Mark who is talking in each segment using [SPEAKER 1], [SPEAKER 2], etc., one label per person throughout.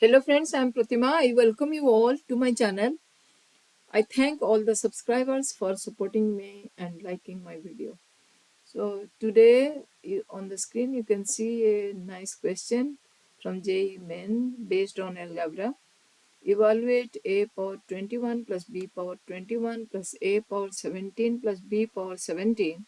[SPEAKER 1] Hello friends, I am Pratima. I welcome you all to my channel. I thank all the subscribers for supporting me and liking my video. So today on the screen you can see a nice question from JEE Main based on algebra. Evaluate a power 21 plus b power 21 plus a power 17 plus b power 17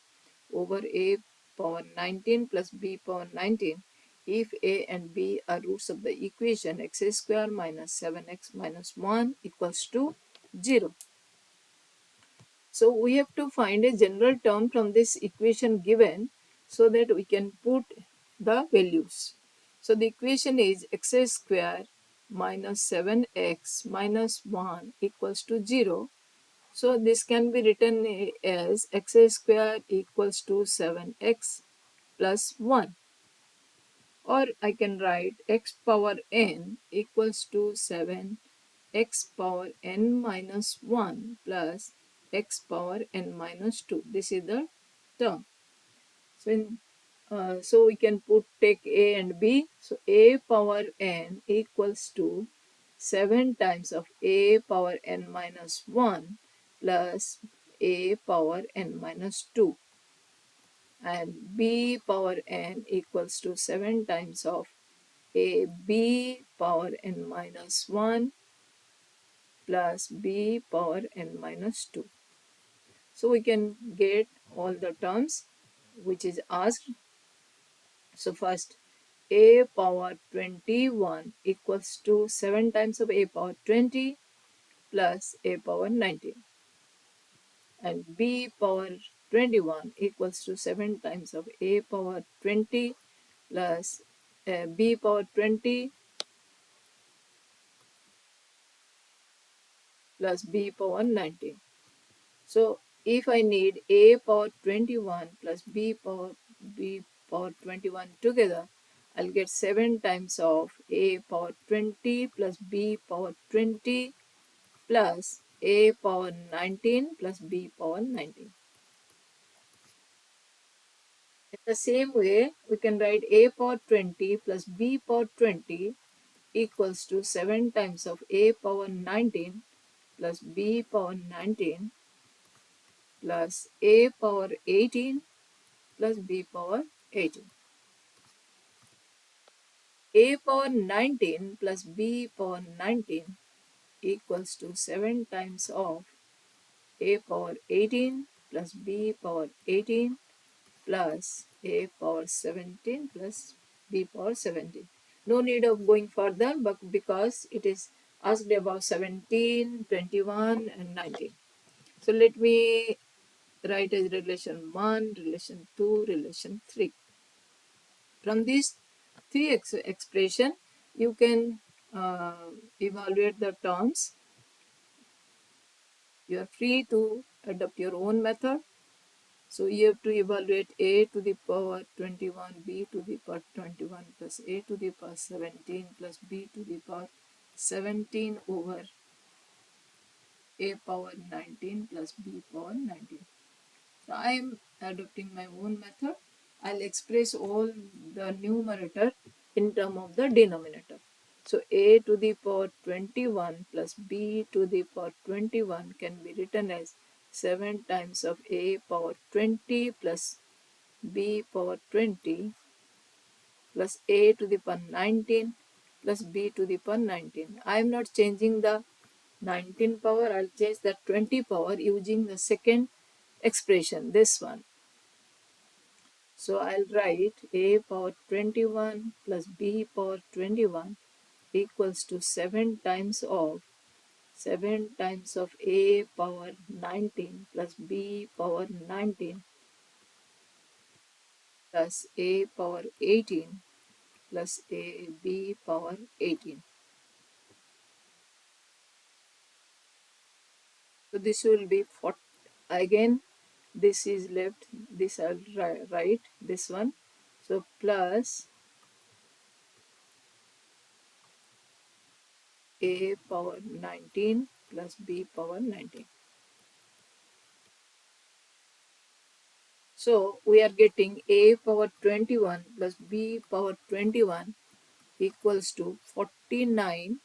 [SPEAKER 1] over a power 19 plus b power 19 if a and b are roots of the equation x square minus 7x minus 1 equals to 0. So we have to find a general term from this equation given so that we can put the values. So the equation is x square minus 7x minus 1 equals to 0. So this can be written as x square equals to 7x plus 1, or I can write x power n equals to 7 x power n minus 1 plus x power n minus 2. This is the term. So we can take a and b. So a power n equals to 7 times of a power n minus 1 plus a power n minus 2, and b power n equals to 7 times of a b power n minus 1 plus b power n minus 2. So we can get all the terms which is asked. So first, a power 21 equals to 7 times of a power 20 plus a power 19, and b power 21 equals to 7 times of a power 20 plus b power 20 plus b power 19. So if I need a power 21 plus b power 21 together, I'll get 7 times of a power 20 plus b power 20 plus a power 19 plus b power 19. In the same way, we can write a power 20 plus b power 20 equals to 7 times of a power 19 plus b power 19 plus a power 18 plus b power 18. A power 19 plus b power 19 equals to 7 times of a power 18 plus b power 18 plus a power 17 plus b power 17. No need of going further, but because it is asked about 17, 21 and 19. So let me write as relation 1, relation 2, relation 3. From these three expression, you can evaluate the terms. You are free to adopt your own method. So you have to evaluate a to the power 21, b to the power 21 plus a to the power 17 plus b to the power 17 over a power 19 plus b power 19. So I am adopting my own method. I'll express all the numerator in term of the denominator. So a to the power 21 plus b to the power 21 can be written as 7 times of a power 20 plus b power 20 plus a to the power 19 plus b to the power 19. I am not changing the 19 power, I'll change the 20 power using the second expression, this one. So I'll write a power 21 plus b power 21 equals to 7 times of a power 19 plus b power 19 plus a power 18 plus a b power 18. So this will be 40. Again, this is left, this I'll write this one. So plus a power 19 plus b power 19. So we are getting a power 21 plus b power 21 equals to 49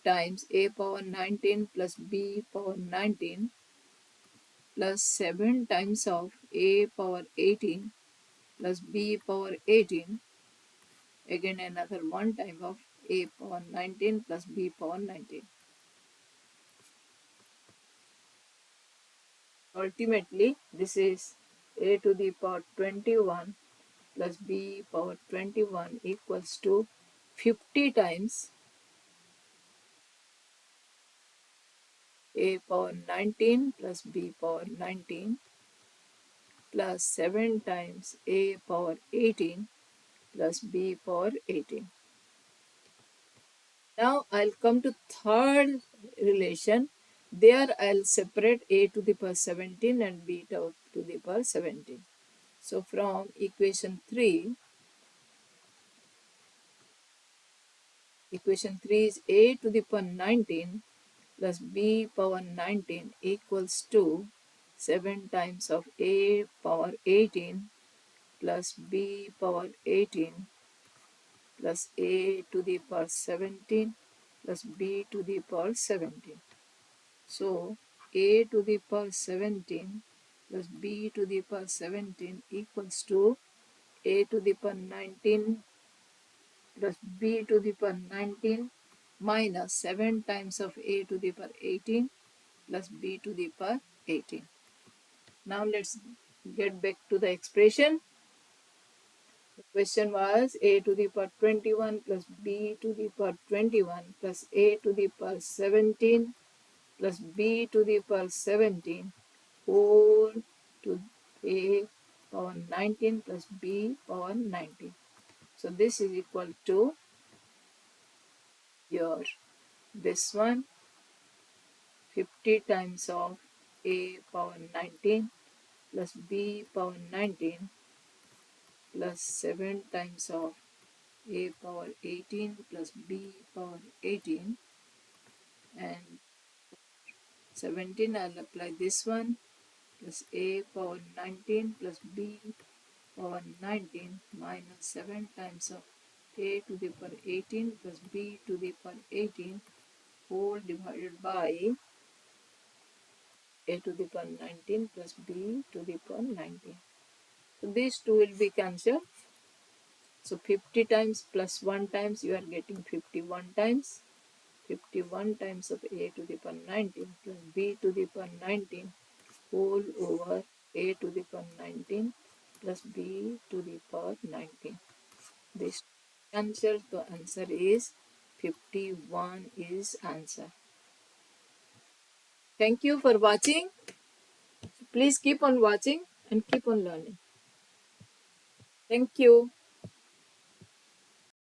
[SPEAKER 1] times a power 19 plus b power 19 plus 7 times of a power 18 plus b power 18, again another 1 time of a power 19 plus b power 19. Ultimately, this is a to the power 21 plus b power 21 equals to 50 times a power 19 plus b power 19 plus 7 times a power 18 plus b power 18. Now I'll come to third relation. There I'll separate a to the power 17 and b to the power 17. So from equation 3 is a to the power 19 plus b power 19 equals to 7 times of a power 18 plus b power 18 plus a to the power 17 plus b to the power 17. So a to the power 17 plus b to the power 17 equals to a to the power 19 plus b to the power 19 minus 7 times of a to the power 18 plus b to the power 18. Now let's get back to the expression. The question was a to the power 21 plus b to the power 21 plus a to the power 17 plus b to the power 17 whole to a power 19 plus b power 19. So this is equal to your this one 50 times of a power 19 plus b power 19 plus 7 times of a power 18 plus b power 18 and 17. I'll apply this one plus a power 19 plus b power 19 minus 7 times of a to the power 18 plus b to the power 18 whole divided by a to the power 19 plus b to the power 19. So these two will be cancelled. So 50 times plus 1 times you are getting 51 times. 51 times of a to the power 19 plus b to the power 19 whole over a to the power 19 plus b to the power 19. This answer, the answer is 51 is answer. Thank you for watching. Please keep on watching and keep on learning. Thank you.